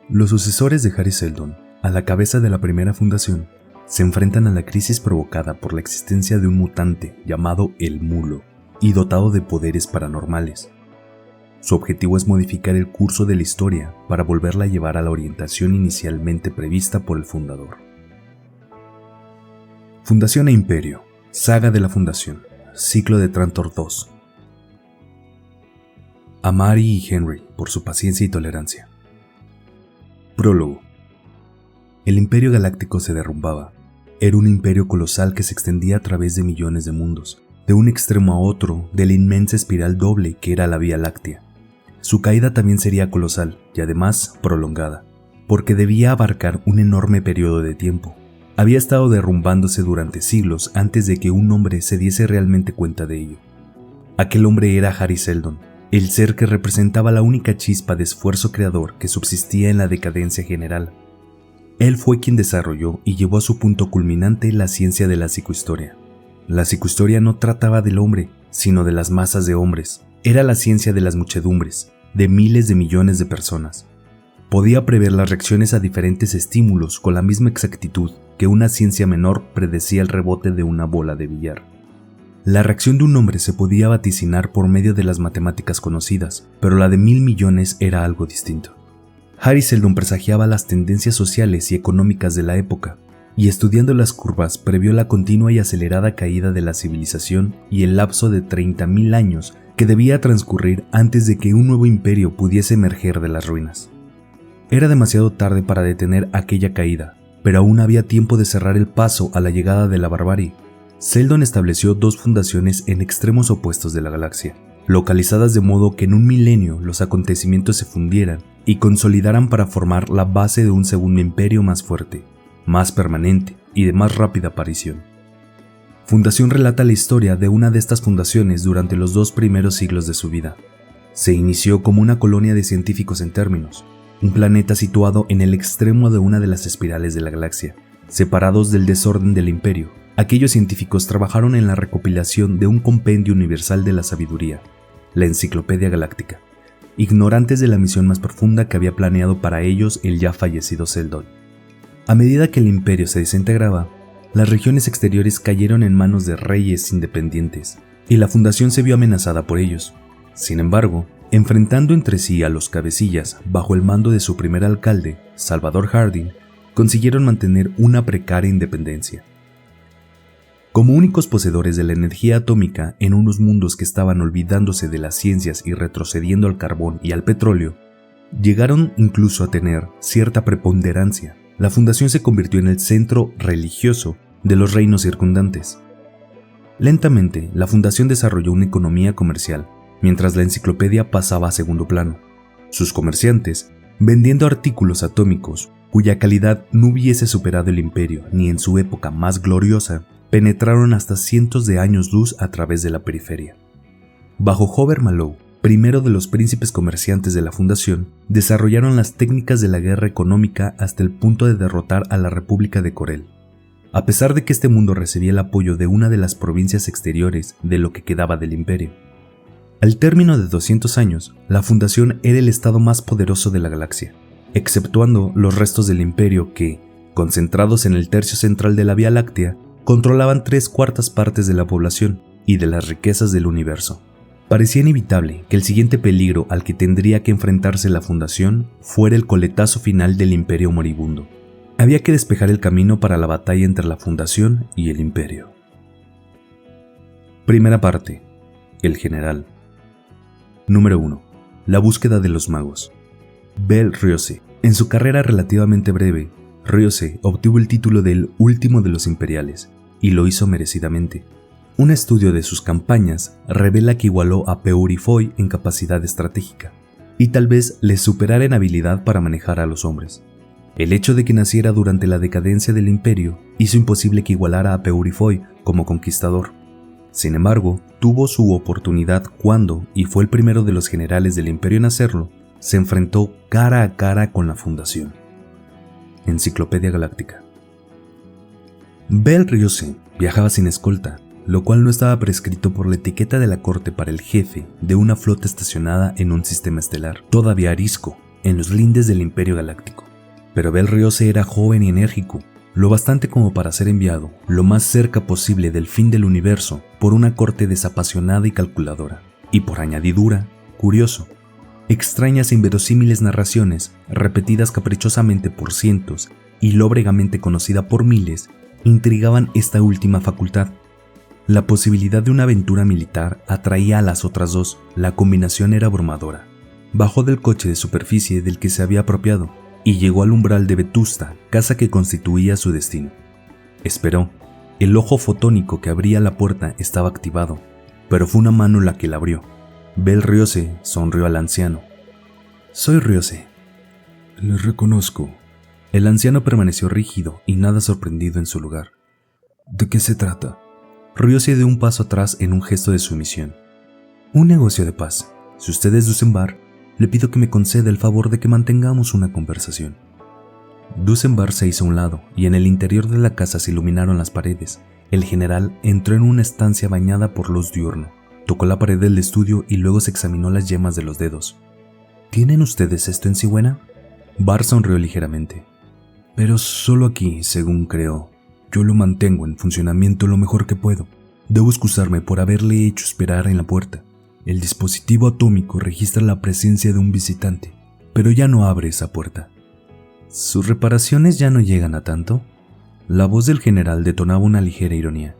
Los sucesores de Hari Seldon, a la cabeza de la primera fundación, se enfrentan a la crisis provocada por la existencia de un mutante llamado el Mulo y dotado de poderes paranormales. Su objetivo es modificar el curso de la historia para volverla a llevar a la orientación inicialmente prevista por el fundador. Fundación e Imperio, Saga de la Fundación, Ciclo de Trantor II. A Mary y Henry por su paciencia y tolerancia. Prólogo. El Imperio Galáctico se derrumbaba. Era un imperio colosal que se extendía a través de millones de mundos, de un extremo a otro de la inmensa espiral doble que era la Vía Láctea. Su caída también sería colosal y además prolongada, porque debía abarcar un enorme periodo de tiempo. Había estado derrumbándose durante siglos antes de que un hombre se diese realmente cuenta de ello. Aquel hombre era Hari Seldon, el ser que representaba la única chispa de esfuerzo creador que subsistía en la decadencia general. Él fue quien desarrolló y llevó a su punto culminante la ciencia de la psicohistoria. La psicohistoria no trataba del hombre, sino de las masas de hombres. Era la ciencia de las muchedumbres, de miles de millones de personas. Podía prever las reacciones a diferentes estímulos con la misma exactitud que una ciencia menor predecía el rebote de una bola de billar. La reacción de un hombre se podía vaticinar por medio de las matemáticas conocidas, pero la de 1.000 millones era algo distinto. Hari Seldon presagiaba las tendencias sociales y económicas de la época, y estudiando las curvas previó la continua y acelerada caída de la civilización y el lapso de 30.000 años que debía transcurrir antes de que un nuevo imperio pudiese emerger de las ruinas. Era demasiado tarde para detener aquella caída, pero aún había tiempo de cerrar el paso a la llegada de la barbarie. Seldon estableció dos fundaciones en extremos opuestos de la galaxia, localizadas de modo que en un milenio los acontecimientos se fundieran y consolidaran para formar la base de un segundo imperio más fuerte, más permanente y de más rápida aparición. Fundación relata la historia de una de estas fundaciones durante los 2 primeros siglos de su vida. Se inició como una colonia de científicos en términos, un planeta situado en el extremo de una de las espirales de la galaxia. Separados del desorden del imperio, aquellos científicos trabajaron en la recopilación de un compendio universal de la sabiduría, la Enciclopedia Galáctica, ignorantes de la misión más profunda que había planeado para ellos el ya fallecido Seldon. A medida que el imperio se desintegraba, las regiones exteriores cayeron en manos de reyes independientes, y la fundación se vio amenazada por ellos. Sin embargo, enfrentando entre sí a los cabecillas bajo el mando de su primer alcalde, Salvador Hardin, consiguieron mantener una precaria independencia. Como únicos poseedores de la energía atómica en unos mundos que estaban olvidándose de las ciencias y retrocediendo al carbón y al petróleo, llegaron incluso a tener cierta preponderancia. La fundación se convirtió en el centro religioso de los reinos circundantes. Lentamente, la fundación desarrolló una economía comercial, mientras la enciclopedia pasaba a segundo plano. Sus comerciantes, vendiendo artículos atómicos, cuya calidad no hubiese superado el imperio ni en su época más gloriosa, penetraron hasta cientos de años luz a través de la periferia. Bajo Hover Mallow, primero de los príncipes comerciantes de la fundación, desarrollaron las técnicas de la guerra económica hasta el punto de derrotar a la República de Corel. A pesar de que este mundo recibía el apoyo de una de las provincias exteriores de lo que quedaba del imperio. Al término de 200 años, la fundación era el estado más poderoso de la galaxia, exceptuando los restos del imperio que, concentrados en el tercio central de la Vía Láctea, controlaban 3/4 partes de la población y de las riquezas del universo. Parecía inevitable que el siguiente peligro al que tendría que enfrentarse la fundación fuera el coletazo final del imperio moribundo. Había que despejar el camino para la batalla entre la fundación y el imperio. Primera parte. El general. Número 1. La búsqueda de los magos. Bell Ryose. En su carrera relativamente breve, Ryose obtuvo el título del último de los imperiales, y lo hizo merecidamente. Un estudio de sus campañas revela que igualó a Peurifoy en capacidad estratégica, y tal vez le superara en habilidad para manejar a los hombres. El hecho de que naciera durante la decadencia del imperio hizo imposible que igualara a Peurifoy como conquistador. Sin embargo, tuvo su oportunidad cuando, y fue el primero de los generales del imperio en hacerlo, se enfrentó cara a cara con la fundación. Enciclopedia Galáctica. Bell Ryose viajaba sin escolta, lo cual no estaba prescrito por la etiqueta de la corte para el jefe de una flota estacionada en un sistema estelar, todavía arisco, en los lindes del Imperio Galáctico. Pero Bel Riose era joven y enérgico, lo bastante como para ser enviado lo más cerca posible del fin del universo por una corte desapasionada y calculadora, y por añadidura, curioso. Extrañas e inverosímiles narraciones, repetidas caprichosamente por cientos y lóbregamente conocida por miles, intrigaban esta última facultad. La posibilidad de una aventura militar atraía a las otras dos, la combinación era abrumadora. Bajó del coche de superficie del que se había apropiado y llegó al umbral de Vetusta, casa que constituía su destino. Esperó. El ojo fotónico que abría la puerta estaba activado, pero fue una mano la que la abrió. Bel Riose sonrió al anciano. «Soy Riose». «Le reconozco». El anciano permaneció rígido y nada sorprendido en su lugar. «¿De qué se trata?» Riose dio un paso atrás en un gesto de sumisión. «Un negocio de paz. Si usted es Dusenbar, le pido que me conceda el favor de que mantengamos una conversación». Dusenbar se hizo a un lado y en el interior de la casa se iluminaron las paredes. El general entró en una estancia bañada por luz diurna. Tocó la pared del estudio y luego se examinó las yemas de los dedos. «¿Tienen ustedes esto en Sigüena?» Bar sonrió ligeramente. «Pero solo aquí, según creo. Yo lo mantengo en funcionamiento lo mejor que puedo. Debo excusarme por haberle hecho esperar en la puerta. El dispositivo atómico registra la presencia de un visitante, pero ya no abre esa puerta». «¿Sus reparaciones ya no llegan a tanto?» La voz del general detonaba una ligera ironía.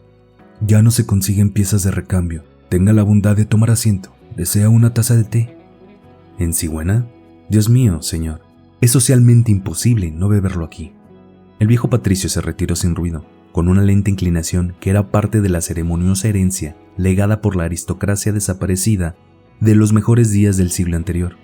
«Ya no se consiguen piezas de recambio. Tenga la bondad de tomar asiento. ¿Desea una taza de té?» «¿En Sigüena? Dios mío, señor. Es socialmente imposible no beberlo aquí». El viejo patricio se retiró sin ruido, con una lenta inclinación que era parte de la ceremoniosa herencia legada por la aristocracia desaparecida de los mejores días del siglo anterior.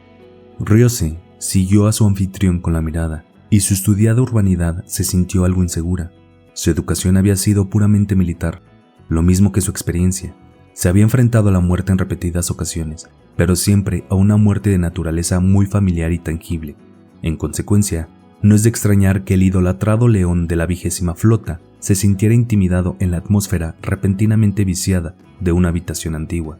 Riose siguió a su anfitrión con la mirada, y su estudiada urbanidad se sintió algo insegura. Su educación había sido puramente militar, lo mismo que su experiencia. Se había enfrentado a la muerte en repetidas ocasiones, pero siempre a una muerte de naturaleza muy familiar y tangible. En consecuencia, no es de extrañar que el idolatrado león de la 20ª Flota se sintiera intimidado en la atmósfera repentinamente viciada de una habitación antigua.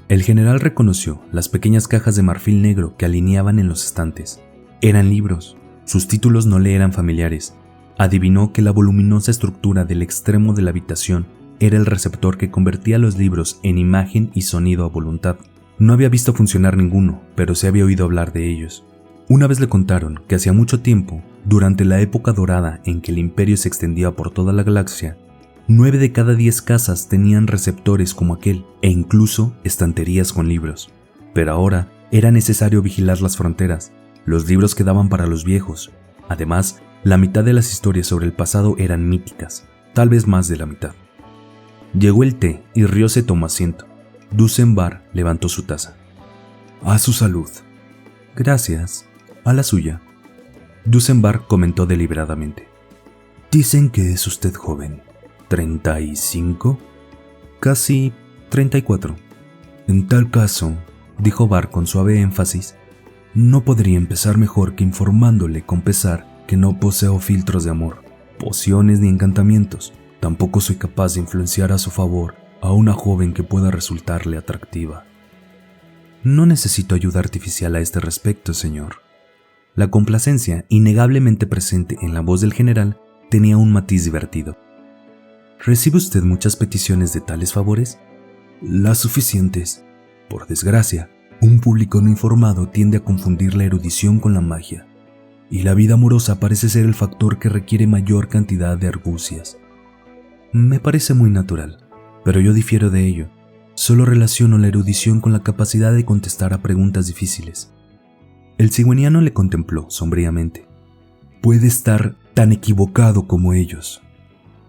El general reconoció las pequeñas cajas de marfil negro que alineaban en los estantes. Eran libros. Sus títulos no le eran familiares. Adivinó que la voluminosa estructura del extremo de la habitación era el receptor que convertía los libros en imagen y sonido a voluntad. No había visto funcionar ninguno, pero se había oído hablar de ellos. Una vez le contaron que hacía mucho tiempo, durante la época dorada en que el imperio se extendía por toda la galaxia, 9 de cada 10 casas tenían receptores como aquel, e incluso estanterías con libros. Pero ahora era necesario vigilar las fronteras. Los libros quedaban para los viejos. Además, la mitad de las historias sobre el pasado eran míticas, tal vez más de la mitad. Llegó el té y Riose tomó asiento. Dusenbar levantó su taza. «A su salud». «Gracias. A la suya». Dusenbar comentó deliberadamente. «Dicen que es usted joven. ¿35? Casi 34. En tal caso», dijo Bar con suave énfasis, «no podría empezar mejor que informándole con pesar que no poseo filtros de amor, pociones ni encantamientos. Tampoco soy capaz de influenciar a su favor a una joven que pueda resultarle atractiva». «No necesito ayuda artificial a este respecto, señor». La complacencia, innegablemente presente en la voz del general, tenía un matiz divertido. «¿Recibe usted muchas peticiones de tales favores?» «Las suficientes. Por desgracia, un público no informado tiende a confundir la erudición con la magia, y la vida amorosa parece ser el factor que requiere mayor cantidad de argucias». «Me parece muy natural, pero yo difiero de ello. Solo relaciono la erudición con la capacidad de contestar a preguntas difíciles». El cigüeniano le contempló sombríamente. «Puede estar tan equivocado como ellos».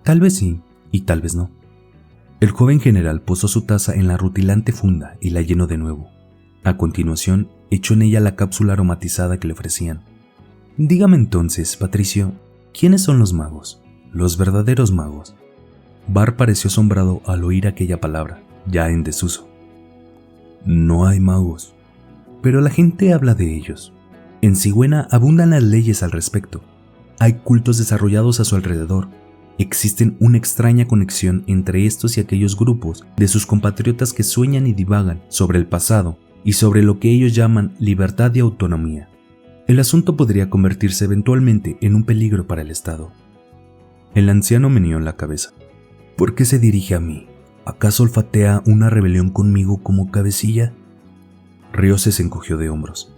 «Tal vez sí, y tal vez no». El joven general posó su taza en la rutilante funda y la llenó de nuevo. A continuación, echó en ella la cápsula aromatizada que le ofrecían. «Dígame entonces, Patricio, ¿quiénes son los magos? Los verdaderos magos». Bar pareció asombrado al oír aquella palabra, ya en desuso. «No hay magos». «Pero la gente habla de ellos. En Sigüena abundan las leyes al respecto. Hay cultos desarrollados a su alrededor. Existen una extraña conexión entre estos y aquellos grupos de sus compatriotas que sueñan y divagan sobre el pasado y sobre lo que ellos llaman libertad y autonomía. El asunto podría convertirse eventualmente en un peligro para el Estado. El anciano meneó la cabeza. ¿Por qué se dirige a mí? ¿Acaso olfatea una rebelión conmigo como cabecilla? Ryose se encogió de hombros.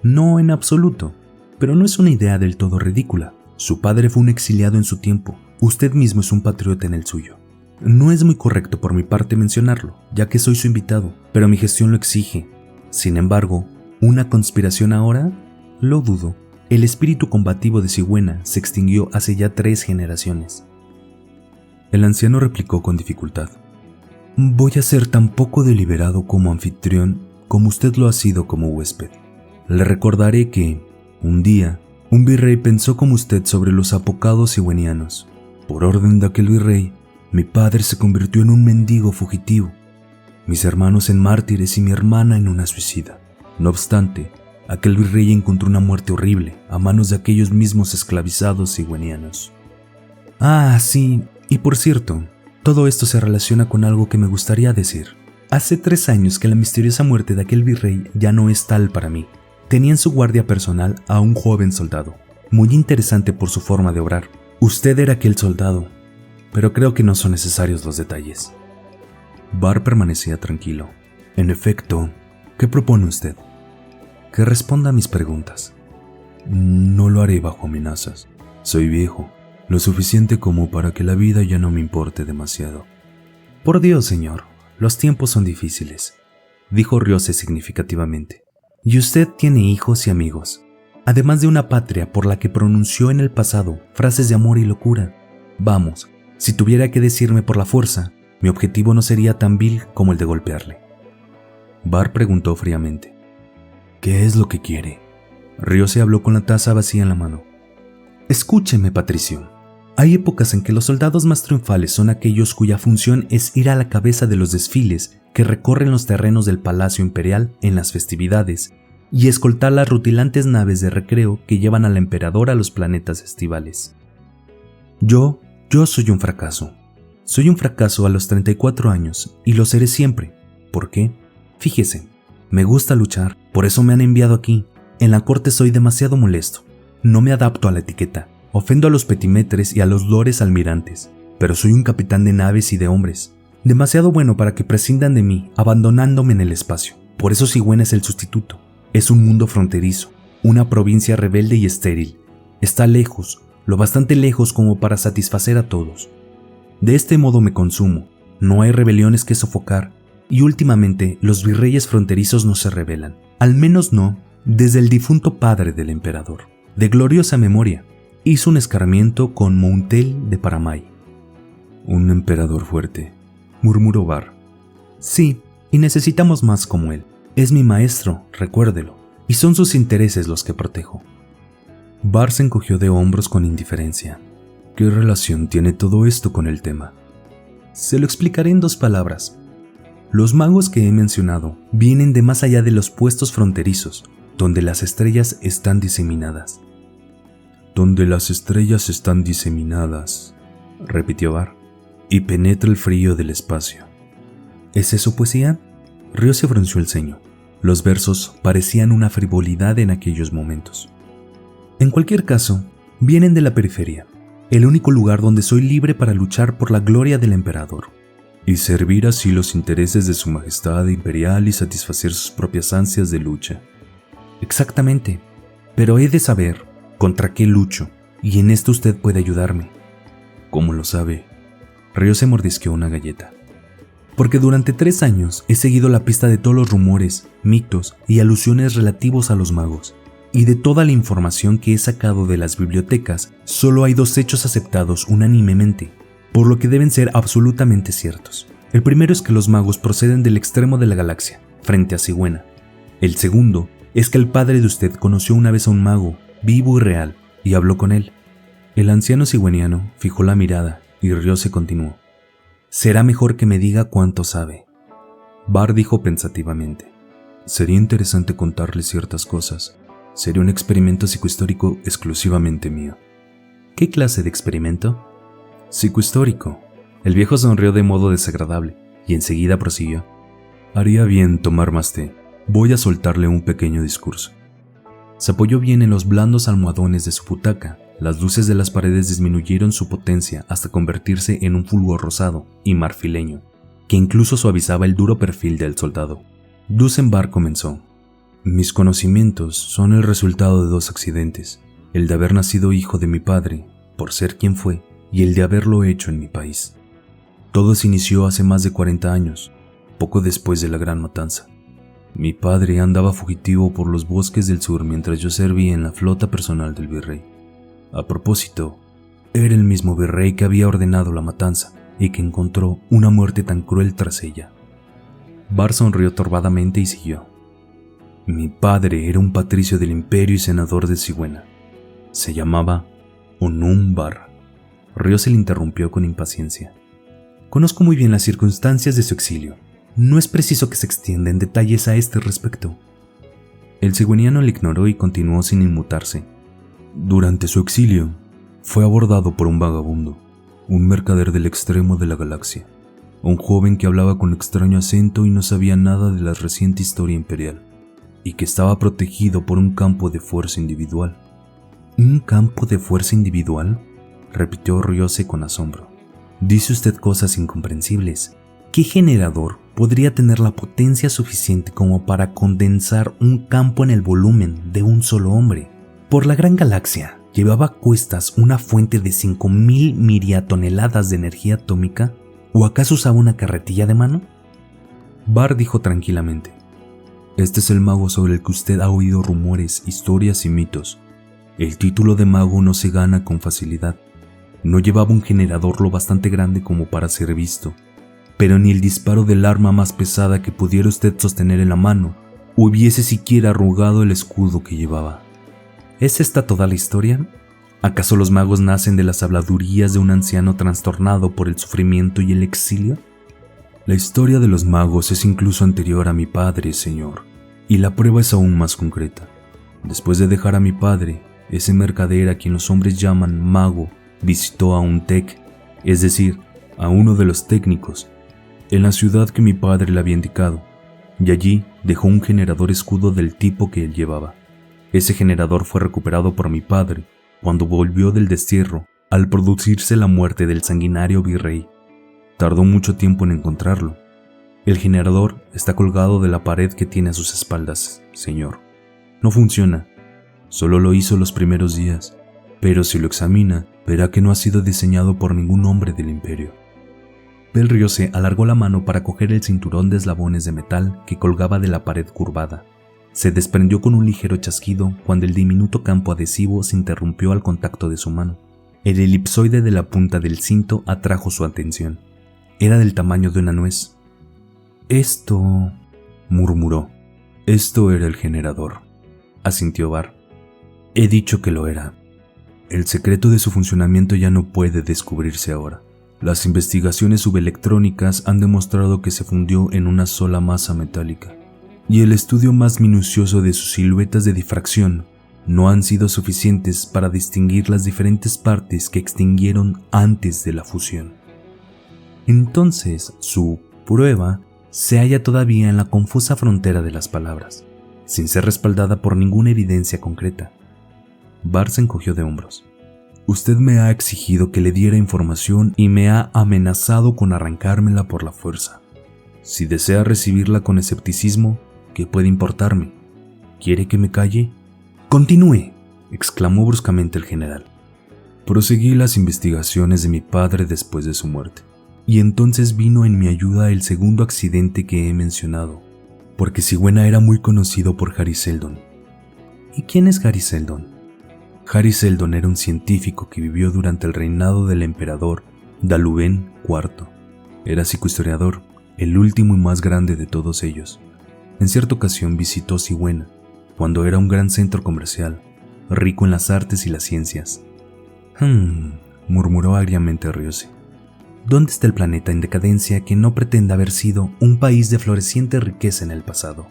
No en absoluto, pero no es una idea del todo ridícula. Su padre fue un exiliado en su tiempo. Usted mismo es un patriota en el suyo. No es muy correcto por mi parte mencionarlo, ya que soy su invitado, pero mi gestión lo exige. Sin embargo, ¿una conspiración ahora? Lo dudo. El espíritu combativo de Sigüena se extinguió hace ya 3 generaciones. El anciano replicó con dificultad. Voy a ser tan poco deliberado como anfitrión como usted lo ha sido como huésped. Le recordaré que, un día, un virrey pensó como usted sobre los apocados sigüenianos. Por orden de aquel virrey, mi padre se convirtió en un mendigo fugitivo, mis hermanos en mártires y mi hermana en una suicida. No obstante, aquel virrey encontró una muerte horrible a manos de aquellos mismos esclavizados sigüenianos. Ah, sí, y por cierto, todo esto se relaciona con algo que me gustaría decir. Hace 3 años que la misteriosa muerte de aquel virrey ya no es tal para mí. Tenía en su guardia personal a un joven soldado, muy interesante por su forma de obrar. Usted era aquel soldado, pero creo que no son necesarios los detalles. Bar permanecía tranquilo. En efecto, ¿qué propone usted? Que responda a mis preguntas. No lo haré bajo amenazas. Soy viejo, lo suficiente como para que la vida ya no me importe demasiado. Por Dios, señor, los tiempos son difíciles, dijo Ryose significativamente. Y usted tiene hijos y amigos, además de una patria por la que pronunció en el pasado frases de amor y locura. Vamos, si tuviera que decirme por la fuerza, mi objetivo no sería tan vil como el de golpearle. Bar preguntó fríamente. ¿Qué es lo que quiere? Ryose habló con la taza vacía en la mano. Escúcheme, Patricio. Hay épocas en que los soldados más triunfales son aquellos cuya función es ir a la cabeza de los desfiles que recorren los terrenos del Palacio Imperial en las festividades y escoltar las rutilantes naves de recreo que llevan al emperador a los planetas estivales. Yo soy un fracaso. Soy un fracaso a los 34 años y lo seré siempre. ¿Por qué? Fíjese, me gusta luchar, por eso me han enviado aquí. En la corte soy demasiado molesto. No me adapto a la etiqueta. Ofendo a los petimetres y a los lores almirantes, pero soy un capitán de naves y de hombres, demasiado bueno para que prescindan de mí, abandonándome en el espacio. Por eso Sigüena es el sustituto. Es un mundo fronterizo, una provincia rebelde y estéril. Está lejos, lo bastante lejos como para satisfacer a todos. De este modo me consumo, no hay rebeliones que sofocar, y últimamente los virreyes fronterizos no se rebelan, al menos no desde el difunto padre del emperador, de gloriosa memoria. Hizo un escarmiento con Mountel de Paramay. Un emperador fuerte, murmuró Bar. Sí, y necesitamos más como él. Es mi maestro, recuérdelo, y son sus intereses los que protejo. Bar se encogió de hombros con indiferencia. ¿Qué relación tiene todo esto con el tema? Se lo explicaré en 2 palabras. Los magos que he mencionado vienen de más allá de los puestos fronterizos, donde las estrellas están diseminadas. Donde las estrellas están diseminadas, repitió Bar, y penetra el frío del espacio. ¿Es eso poesía? Ryose frunció el ceño. Los versos parecían una frivolidad en aquellos momentos. En cualquier caso, vienen de la periferia, el único lugar donde soy libre para luchar por la gloria del emperador, y servir así los intereses de su majestad imperial y satisfacer sus propias ansias de lucha. Exactamente, pero he de saber ¿contra qué lucho? Y en esto usted puede ayudarme. ¿Cómo lo sabe? Ryose mordisqueó una galleta. Porque durante 3 años he seguido la pista de todos los rumores, mitos y alusiones relativos a los magos. Y de toda la información que he sacado de las bibliotecas, solo hay 2 hechos aceptados unánimemente, por lo que deben ser absolutamente ciertos. El primero es que los magos proceden del extremo de la galaxia, frente a Sigüena. El segundo es que el padre de usted conoció una vez a un mago, vivo y real, y habló con él. El anciano sigüeniano fijó la mirada y Ryose continuó. Será mejor que me diga cuánto sabe. Bar dijo pensativamente. Sería interesante contarle ciertas cosas. Sería un experimento psicohistórico exclusivamente mío. ¿Qué clase de experimento? Psicohistórico. El viejo sonrió de modo desagradable y enseguida prosiguió. Haría bien tomar más té. Voy a soltarle un pequeño discurso. Se apoyó bien en los blandos almohadones de su butaca. Las luces de las paredes disminuyeron su potencia hasta convertirse en un fulgor rosado y marfileño, que incluso suavizaba el duro perfil del soldado. Dusenbar comenzó. Mis conocimientos son el resultado de 2 accidentes, el de haber nacido hijo de mi padre, por ser quien fue, y el de haberlo hecho en mi país. Todo se inició hace más de 40 años, poco después de la Gran Matanza. Mi padre andaba fugitivo por los bosques del sur mientras yo servía en la flota personal del virrey. A propósito, era el mismo virrey que había ordenado la matanza y que encontró una muerte tan cruel tras ella. Bar sonrió turbadamente y siguió. Mi padre era un patricio del imperio y senador de Sigüena. Se llamaba Onum Bar. Río se le interrumpió con impaciencia. Conozco muy bien las circunstancias de su exilio. No es preciso que se extienda en detalles a este respecto. El cigüeniano le ignoró y continuó sin inmutarse. Durante su exilio, fue abordado por un vagabundo, un mercader del extremo de la galaxia, un joven que hablaba con extraño acento y no sabía nada de la reciente historia imperial, y que estaba protegido por un campo de fuerza individual. ¿Un campo de fuerza individual?, repitió Ryose con asombro. Dice usted cosas incomprensibles. ¿Qué generador podría tener la potencia suficiente como para condensar un campo en el volumen de un solo hombre? Por la gran galaxia, ¿llevaba a cuestas una fuente de 5.000 miriatoneladas de energía atómica? ¿O acaso usaba una carretilla de mano? Bar dijo tranquilamente. Este es el mago sobre el que usted ha oído rumores, historias y mitos. El título de mago no se gana con facilidad. No llevaba un generador lo bastante grande como para ser visto, pero ni el disparo del arma más pesada que pudiera usted sostener en la mano hubiese siquiera arrugado el escudo que llevaba. ¿Es esta toda la historia? ¿Acaso los magos nacen de las habladurías de un anciano trastornado por el sufrimiento y el exilio? La historia de los magos es incluso anterior a mi padre, señor, y la prueba es aún más concreta. Después de dejar a mi padre, ese mercader a quien los hombres llaman mago visitó a un tec, es decir, a uno de los técnicos, en la ciudad que mi padre le había indicado, y allí dejó un generador escudo del tipo que él llevaba. Ese generador fue recuperado por mi padre cuando volvió del destierro al producirse la muerte del sanguinario virrey. Tardó mucho tiempo en encontrarlo. El generador está colgado de la pared que tiene a sus espaldas, señor. No funciona. Solo lo hizo los primeros días, pero si lo examina, verá que no ha sido diseñado por ningún hombre del imperio. Ryose alargó la mano para coger el cinturón de eslabones de metal que colgaba de la pared curvada. Se desprendió con un ligero chasquido cuando el diminuto campo adhesivo se interrumpió al contacto de su mano. El elipsoide de la punta del cinto atrajo su atención. Era del tamaño de una nuez. «Esto», murmuró. «Esto era el generador», asintió Bar. «He dicho que lo era. El secreto de su funcionamiento ya no puede descubrirse ahora. Las investigaciones subelectrónicas han demostrado que se fundió en una sola masa metálica, y el estudio más minucioso de sus siluetas de difracción no han sido suficientes para distinguir las diferentes partes que extinguieron antes de la fusión. Entonces, su prueba se halla todavía en la confusa frontera de las palabras, sin ser respaldada por ninguna evidencia concreta». Bar se encogió de hombros. «Usted me ha exigido que le diera información y me ha amenazado con arrancármela por la fuerza. Si desea recibirla con escepticismo, ¿qué puede importarme? ¿Quiere que me calle?» «Continúe», exclamó bruscamente el general. «Proseguí las investigaciones de mi padre después de su muerte, y entonces vino en mi ayuda el segundo accidente que he mencionado, porque Sigüena era muy conocido por Hari Seldon». «¿Y quién es Hari Seldon?» Hari Seldon era un científico que vivió durante el reinado del emperador Daluben IV. Era psicohistoriador, el último y más grande de todos ellos. En cierta ocasión visitó Sigüena, cuando era un gran centro comercial, rico en las artes y las ciencias. Murmuró agriamente Ryose. ¿Dónde está el planeta en decadencia que no pretende haber sido un país de floreciente riqueza en el pasado?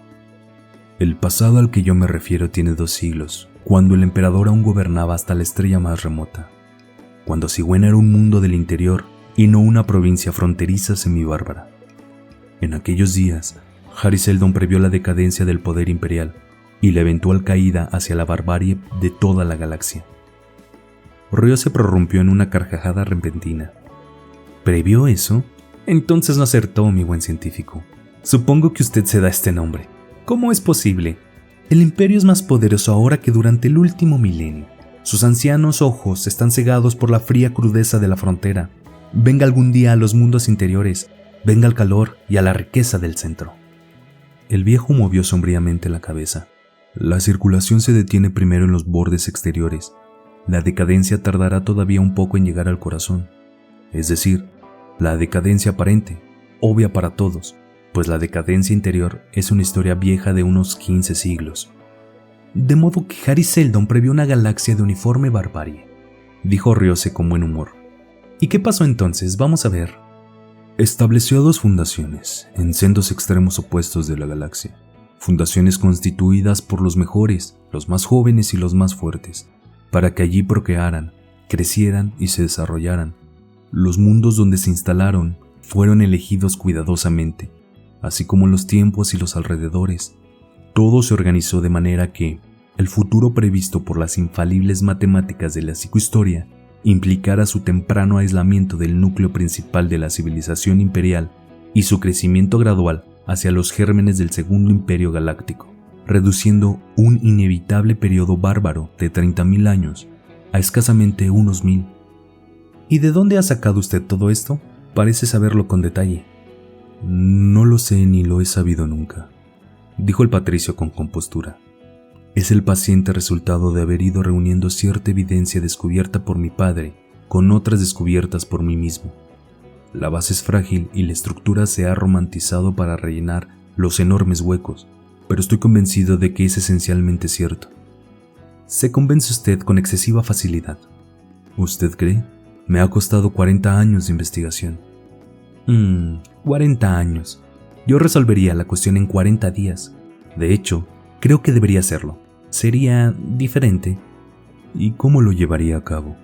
El pasado al que yo me refiero tiene 2 siglos, cuando el emperador aún gobernaba hasta la estrella más remota, cuando Sigüena era un mundo del interior y no una provincia fronteriza semibárbara. En aquellos días, Hari Seldon previó la decadencia del poder imperial y la eventual caída hacia la barbarie de toda la galaxia. Ryo se prorrumpió en una carcajada repentina. ¿Previó eso? Entonces no acertó, mi buen científico. Supongo que usted se da este nombre. ¿Cómo es posible? El imperio es más poderoso ahora que durante el último milenio. Sus ancianos ojos están cegados por la fría crudeza de la frontera. Venga algún día a los mundos interiores, venga al calor y a la riqueza del centro. El viejo movió sombríamente la cabeza. La circulación se detiene primero en los bordes exteriores. La decadencia tardará todavía un poco en llegar al corazón. Es decir, la decadencia aparente, obvia para todos, pues la decadencia interior es una historia vieja de unos 15 siglos. De modo que Hari Seldon previó una galaxia de uniforme barbarie, dijo Ryose con buen humor. ¿Y qué pasó entonces? Vamos a ver. Estableció dos fundaciones, en sendos extremos opuestos de la galaxia. Fundaciones constituidas por los mejores, los más jóvenes y los más fuertes, para que allí procrearan, crecieran y se desarrollaran. Los mundos donde se instalaron fueron elegidos cuidadosamente, así como los tiempos y los alrededores. Todo se organizó de manera que el futuro previsto por las infalibles matemáticas de la psicohistoria implicara su temprano aislamiento del núcleo principal de la civilización imperial y su crecimiento gradual hacia los gérmenes del Segundo Imperio Galáctico, reduciendo un inevitable periodo bárbaro de 30.000 años a escasamente unos 1.000. ¿Y de dónde ha sacado usted todo esto? Parece saberlo con detalle. No lo sé ni lo he sabido nunca, dijo el patricio con compostura. Es el paciente resultado de haber ido reuniendo cierta evidencia descubierta por mi padre con otras descubiertas por mí mismo. La base es frágil y la estructura se ha romantizado para rellenar los enormes huecos, pero estoy convencido de que es esencialmente cierto. Se convence usted con excesiva facilidad. ¿Usted cree? Me ha costado 40 años de investigación. 40 años. Yo resolvería la cuestión en 40 días. De hecho, creo que debería hacerlo. Sería diferente. ¿Y cómo lo llevaría a cabo?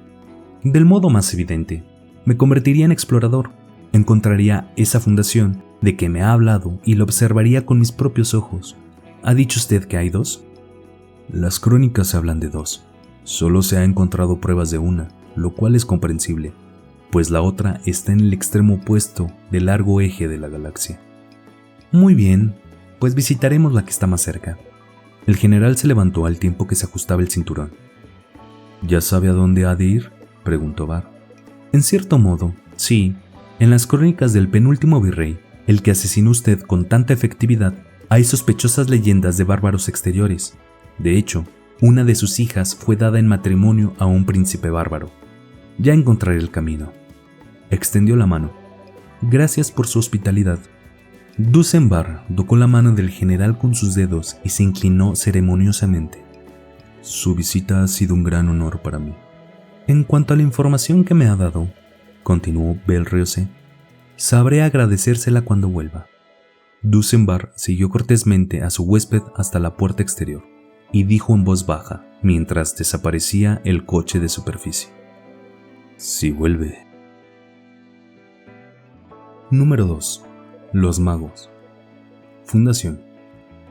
Del modo más evidente. Me convertiría en explorador. Encontraría esa fundación de que me ha hablado y la observaría con mis propios ojos. ¿Ha dicho usted que hay dos? Las crónicas hablan de dos. Solo se ha encontrado pruebas de una, lo cual es comprensible, pues la otra está en el extremo opuesto del largo eje de la galaxia. Muy bien, pues visitaremos la que está más cerca. El general se levantó al tiempo que se ajustaba el cinturón. ¿Ya sabe a dónde ha de ir?, preguntó Var. En cierto modo, sí. En las crónicas del penúltimo virrey, el que asesinó usted con tanta efectividad, hay sospechosas leyendas de bárbaros exteriores. De hecho, una de sus hijas fue dada en matrimonio a un príncipe bárbaro. Ya encontraré el camino. Extendió la mano. Gracias por su hospitalidad. Dusenbar tocó la mano del general con sus dedos y se inclinó ceremoniosamente. Su visita ha sido un gran honor para mí. En cuanto a la información que me ha dado, continuó Bel-Ryose, sabré agradecérsela cuando vuelva. Dusenbar siguió cortésmente a su huésped hasta la puerta exterior y dijo en voz baja mientras desaparecía el coche de superficie. Si vuelve. Número 2. Los magos. Fundación.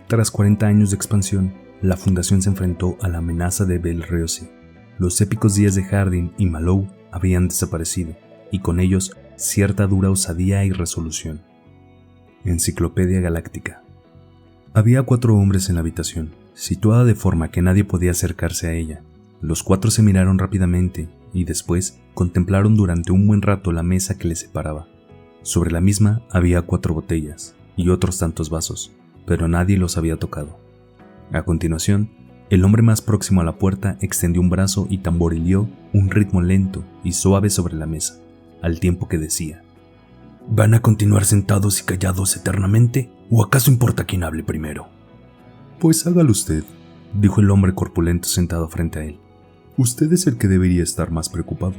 Tras 40 años de expansión, la fundación se enfrentó a la amenaza de Bel-Ryose. Los épicos días de Hardin y Malou habían desaparecido, y con ellos cierta dura osadía y resolución. Enciclopedia Galáctica. Había 4 hombres en la habitación, situada de forma que nadie podía acercarse a ella. Los 4 se miraron rápidamente y después contemplaron durante un buen rato la mesa que les separaba. Sobre la misma había 4 botellas y otros tantos vasos, pero nadie los había tocado. A continuación, el hombre más próximo a la puerta extendió un brazo y tamborileó un ritmo lento y suave sobre la mesa, al tiempo que decía: ¿Van a continuar sentados y callados eternamente? ¿O acaso importa quién hable primero? Pues hágalo usted, dijo el hombre corpulento sentado frente a él. Usted es el que debería estar más preocupado.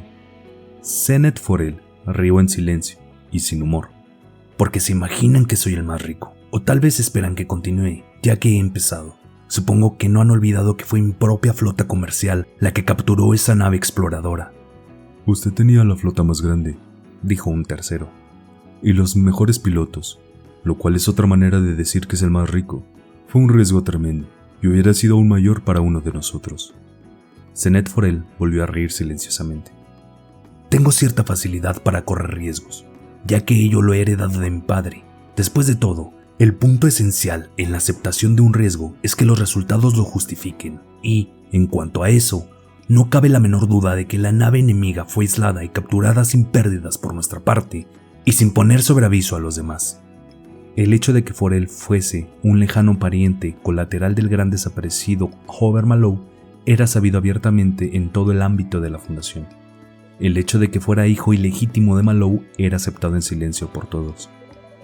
Zenet Forel rió en silencio y sin humor. Porque se imaginan que soy el más rico, o tal vez esperan que continúe, ya que he empezado. Supongo que no han olvidado que fue mi propia flota comercial la que capturó esa nave exploradora. Usted tenía la flota más grande, dijo un tercero, y los mejores pilotos, lo cual es otra manera de decir que es el más rico. Fue un riesgo tremendo, y hubiera sido aún mayor para uno de nosotros. Zenet Forel volvió a reír silenciosamente. Tengo cierta facilidad para correr riesgos, ya que ello lo he heredado de mi padre. Después de todo, el punto esencial en la aceptación de un riesgo es que los resultados lo justifiquen, y, en cuanto a eso, no cabe la menor duda de que la nave enemiga fue aislada y capturada sin pérdidas por nuestra parte y sin poner sobre aviso a los demás. El hecho de que Forel fuese un lejano pariente colateral del gran desaparecido Hobart Mallow era sabido abiertamente en todo el ámbito de la fundación. El hecho de que fuera hijo ilegítimo de Mallow era aceptado en silencio por todos.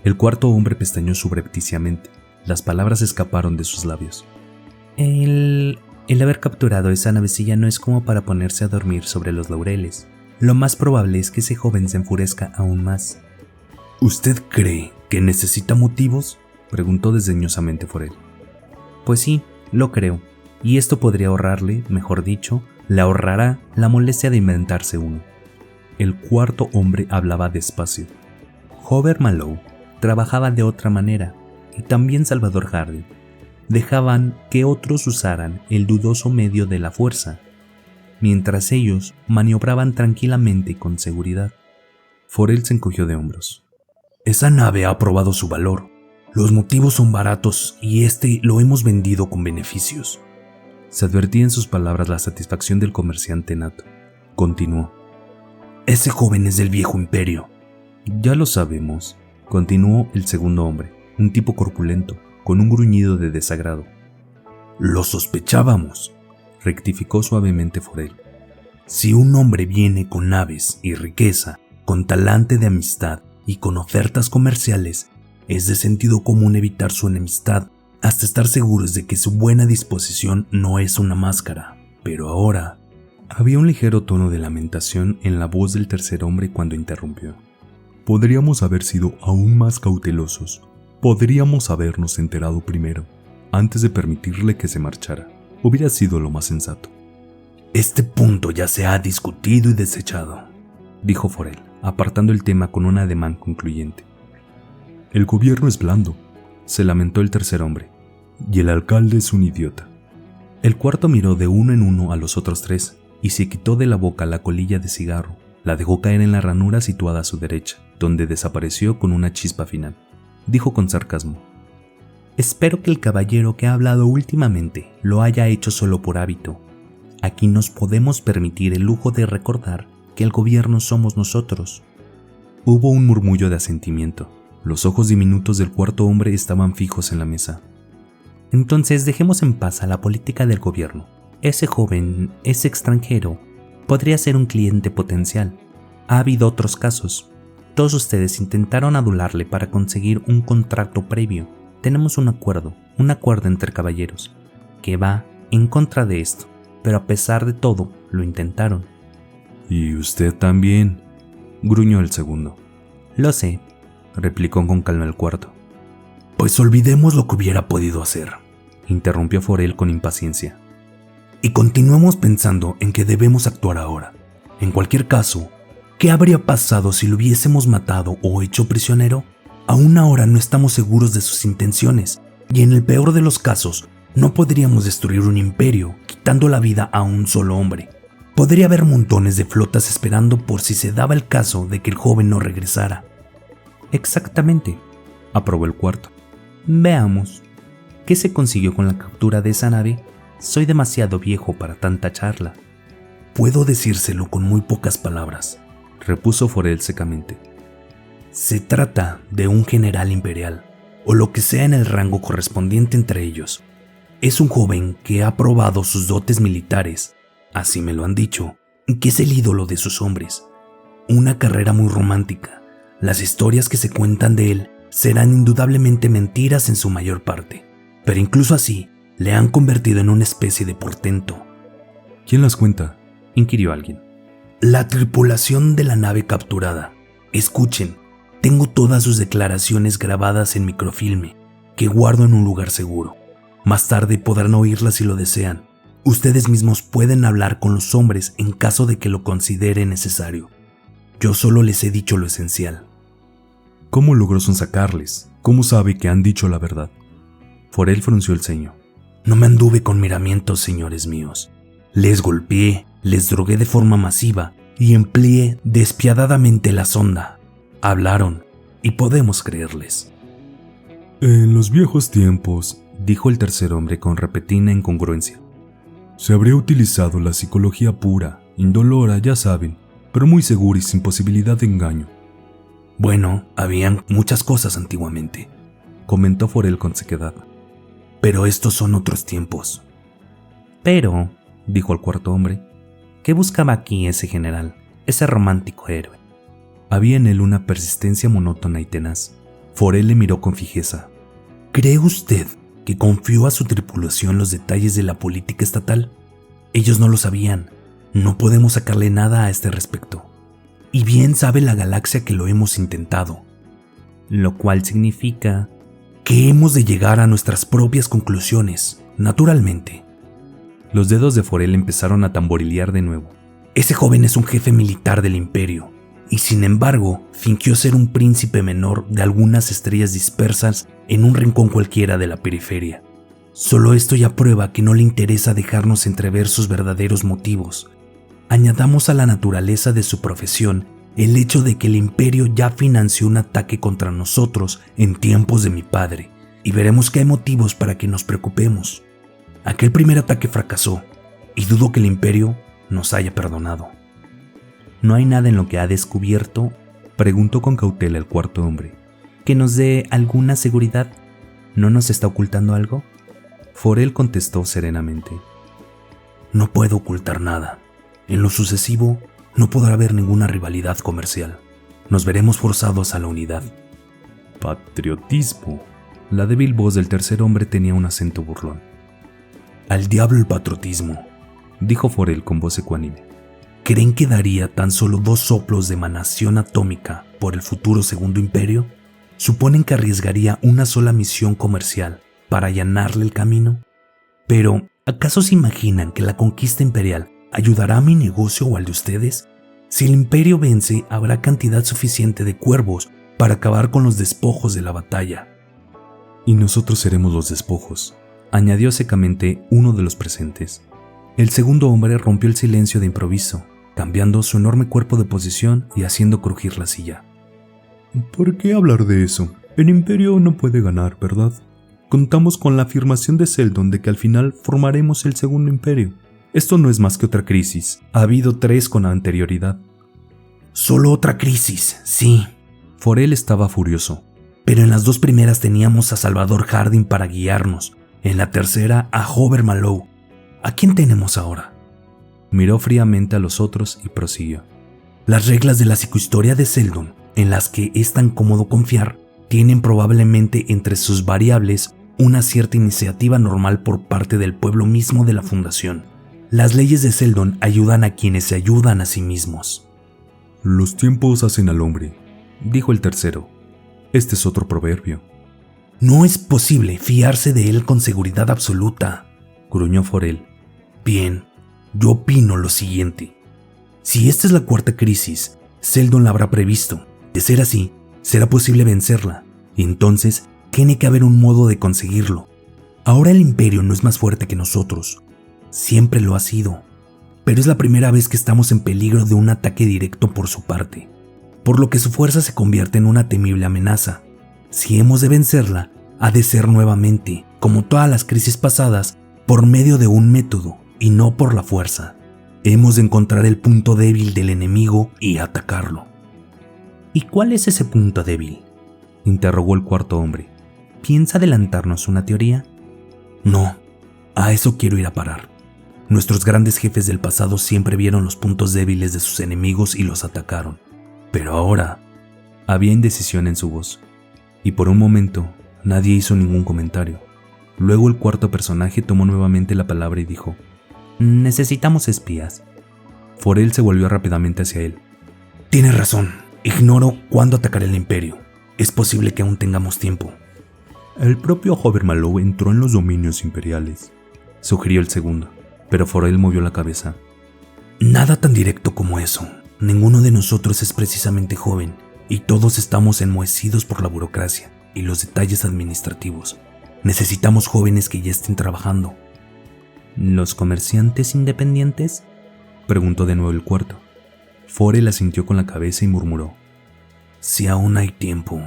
El cuarto hombre pestañeó subrepticiamente. Las palabras escaparon de sus labios. El haber capturado esa navecilla no es como para ponerse a dormir sobre los laureles. Lo más probable es que ese joven se enfurezca aún más. ¿Usted cree que necesita motivos?, preguntó desdeñosamente Forel. Pues sí, lo creo, y esto podría ahorrarle, mejor dicho, le ahorrará la molestia de inventarse uno. El cuarto hombre hablaba despacio. Hobart Mallow trabajaba de otra manera, y también Salvador Harding. Dejaban que otros usaran el dudoso medio de la fuerza, mientras ellos maniobraban tranquilamente y con seguridad. Forel se encogió de hombros. Esa nave ha probado su valor. Los motivos son baratos y lo hemos vendido con beneficios. Se advertía en sus palabras la satisfacción del comerciante nato. Continuó. Ese joven es del viejo imperio. Ya lo sabemos, continuó el segundo hombre, un tipo corpulento, con un gruñido de desagrado. Lo sospechábamos, rectificó suavemente Forel. Si un hombre viene con naves y riqueza, con talante de amistad y con ofertas comerciales, es de sentido común evitar su enemistad hasta estar seguros de que su buena disposición no es una máscara. Pero ahora... Había un ligero tono de lamentación en la voz del tercer hombre cuando interrumpió. Podríamos haber sido aún más cautelosos. Podríamos habernos enterado primero, antes de permitirle que se marchara. Hubiera sido lo más sensato. Este punto ya se ha discutido y desechado, dijo Forel, apartando el tema con un ademán concluyente. El gobierno es blando, se lamentó el tercer hombre, y el alcalde es un idiota. El cuarto miró de uno en uno a los otros tres y se quitó de la boca la colilla de cigarro, la dejó caer en la ranura situada a su derecha, donde desapareció con una chispa final. Dijo con sarcasmo. Espero que el caballero que ha hablado últimamente lo haya hecho solo por hábito. Aquí nos podemos permitir el lujo de recordar que el gobierno somos nosotros. Hubo un murmullo de asentimiento. Los ojos diminutos del cuarto hombre estaban fijos en la mesa. Entonces dejemos en paz a la política del gobierno. Ese joven, ese extranjero, podría ser un cliente potencial. Ha habido otros casos. Todos ustedes intentaron adularle para conseguir un contrato previo. Tenemos un acuerdo entre caballeros, que va en contra de esto, pero a pesar de todo, lo intentaron. Y usted también, gruñó el segundo. Lo sé, replicó con calma el cuarto. Pues olvidemos lo que hubiera podido hacer, interrumpió Forel con impaciencia. Y continuemos pensando en que debemos actuar ahora. En cualquier caso, ¿qué habría pasado si lo hubiésemos matado o hecho prisionero? Aún ahora no estamos seguros de sus intenciones, y en el peor de los casos, no podríamos destruir un imperio quitando la vida a un solo hombre. Podría haber montones de flotas esperando por si se daba el caso de que el joven no regresara. Exactamente, aprobó el cuarto. Veamos, ¿qué se consiguió con la captura de esa nave? Soy demasiado viejo para tanta charla. Puedo decírselo con muy pocas palabras, repuso Forel secamente. Se trata de un general imperial, o lo que sea en el rango correspondiente entre ellos. Es un joven que ha probado sus dotes militares, así me lo han dicho, que es el ídolo de sus hombres. Una carrera muy romántica. Las historias que se cuentan de él serán indudablemente mentiras en su mayor parte, pero incluso así le han convertido en una especie de portento. ¿Quién las cuenta?, inquirió alguien. La tripulación de la nave capturada. Escuchen, tengo todas sus declaraciones grabadas en microfilme, que guardo en un lugar seguro. Más tarde podrán oírlas si lo desean. Ustedes mismos pueden hablar con los hombres en caso de que lo consideren necesario. Yo solo les he dicho lo esencial. ¿Cómo logró sonsacarles? ¿Cómo sabe que han dicho la verdad? Forel frunció el ceño. No me anduve con miramientos, señores míos. Les golpeé, les drogué de forma masiva y empleé despiadadamente la sonda. Hablaron y podemos creerles. En los viejos tiempos, dijo el tercer hombre con repentina incongruencia, se habría utilizado la psicología pura, indolora, ya saben, pero muy segura y sin posibilidad de engaño. Bueno, habían muchas cosas antiguamente, comentó Forel con sequedad. Pero estos son otros tiempos. Pero, dijo el cuarto hombre, ¿qué buscaba aquí ese general, ese romántico héroe? Había en él una persistencia monótona y tenaz. Forel le miró con fijeza. ¿Cree usted que confió a su tripulación los detalles de la política estatal? Ellos no lo sabían. No podemos sacarle nada a este respecto. Y bien sabe la galaxia que lo hemos intentado. Lo cual significa que hemos de llegar a nuestras propias conclusiones, naturalmente. Los dedos de Forel empezaron a tamborilear de nuevo. Ese joven es un jefe militar del imperio, y sin embargo fingió ser un príncipe menor de algunas estrellas dispersas en un rincón cualquiera de la periferia. Solo esto ya prueba que no le interesa dejarnos entrever sus verdaderos motivos. Añadamos a la naturaleza de su profesión el hecho de que el imperio ya financió un ataque contra nosotros en tiempos de mi padre, y veremos que hay motivos para que nos preocupemos. Aquel primer ataque fracasó, y dudo que el imperio nos haya perdonado. ¿No hay nada en lo que ha descubierto, preguntó con cautela el cuarto hombre, que nos dé alguna seguridad? ¿No nos está ocultando algo? Forel contestó serenamente. No puedo ocultar nada. En lo sucesivo, no podrá haber ninguna rivalidad comercial. Nos veremos forzados a la unidad. Patriotismo. La débil voz del tercer hombre tenía un acento burlón. Al diablo el patriotismo, dijo Forel con voz ecuánime. ¿Creen que daría tan solo 2 soplos de emanación atómica por el futuro segundo imperio? ¿Suponen que arriesgaría una sola misión comercial para allanarle el camino? Pero, ¿acaso se imaginan que la conquista imperial ayudará a mi negocio o al de ustedes? Si el imperio vence, habrá cantidad suficiente de cuervos para acabar con los despojos de la batalla. Y nosotros seremos los despojos, añadió secamente uno de los presentes. El segundo hombre rompió el silencio de improviso, cambiando su enorme cuerpo de posición y haciendo crujir la silla. ¿Por qué hablar de eso? El imperio no puede ganar, ¿verdad? Contamos con la afirmación de Seldon de que al final formaremos el segundo imperio. Esto no es más que otra crisis. Ha habido 3 con anterioridad. Solo otra crisis, sí. Forel estaba furioso. Pero en las 2 primeras teníamos a Salvador Hardin para guiarnos. En la tercera a Hover Mallow. ¿A quién tenemos ahora? Miró fríamente a los otros y prosiguió. Las reglas de la psicohistoria de Seldon, en las que es tan cómodo confiar, tienen probablemente entre sus variables una cierta iniciativa normal por parte del pueblo mismo de la fundación. Las leyes de Seldon ayudan a quienes se ayudan a sí mismos. Los tiempos hacen al hombre, dijo el tercero. Este es otro proverbio. No es posible fiarse de él con seguridad absoluta, gruñó Forel. Bien, yo opino lo siguiente. Si esta es la 4ª crisis, Seldon la habrá previsto. De ser así, será posible vencerla. Y entonces, tiene que haber un modo de conseguirlo. Ahora el imperio no es más fuerte que nosotros. Siempre lo ha sido. Pero es la primera vez que estamos en peligro de un ataque directo por su parte. Por lo que su fuerza se convierte en una temible amenaza. Si hemos de vencerla, ha de ser nuevamente, como todas las crisis pasadas, por medio de un método y no por la fuerza. Hemos de encontrar el punto débil del enemigo y atacarlo. ¿Y cuál es ese punto débil?, interrogó el cuarto hombre. ¿Piensa adelantarnos una teoría? No, a eso quiero ir a parar. Nuestros grandes jefes del pasado siempre vieron los puntos débiles de sus enemigos y los atacaron. Pero ahora había indecisión en su voz, y por un momento nadie hizo ningún comentario. Luego el cuarto personaje tomó nuevamente la palabra y dijo: necesitamos espías. Forel se volvió rápidamente hacia él. Tienes razón, ignoro cuándo atacará el imperio. Es posible que aún tengamos tiempo. El propio Hover Mallow entró en los dominios imperiales, sugirió el segundo, pero Forel movió la cabeza. Nada tan directo como eso. Ninguno de nosotros es precisamente joven, y todos estamos enmohecidos por la burocracia y los detalles administrativos. Necesitamos jóvenes que ya estén trabajando. ¿Los comerciantes independientes? Preguntó de nuevo el cuarto. Forel asintió con la cabeza y murmuró: Si aún hay tiempo.